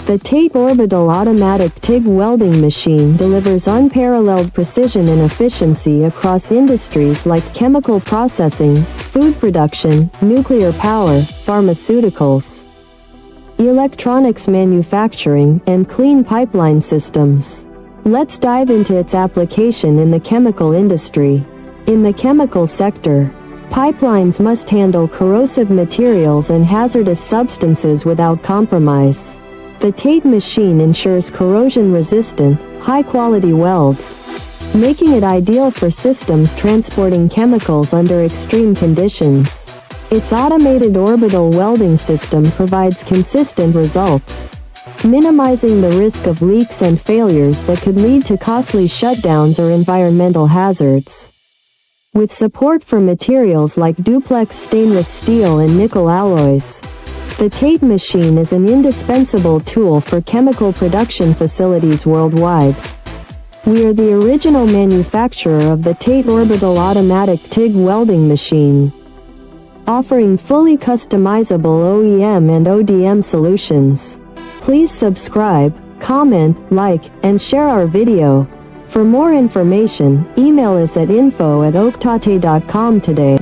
The TATE Orbital Automatic TIG Welding Machine delivers unparalleled precision and efficiency across industries like chemical processing, food production, nuclear power, pharmaceuticals, electronics manufacturing, and clean pipeline systems. Let's dive into its application in the chemical industry. In the chemical sector, pipelines must handle corrosive materials and hazardous substances without compromise. The TATE machine ensures corrosion-resistant, high-quality welds, making it ideal for systems transporting chemicals under extreme conditions. Its automated orbital welding system provides consistent results, minimizing the risk of leaks and failures that could lead to costly shutdowns or environmental hazards. With support for materials like duplex stainless steel and nickel alloys, the TATE machine is an indispensable tool for chemical production facilities worldwide. We are the original manufacturer of the TATE Orbital Automatic TIG Welding Machine, offering fully customizable OEM and ODM solutions. Please subscribe, comment, like, and share our video. For more information, email us at info@oaktate.com today.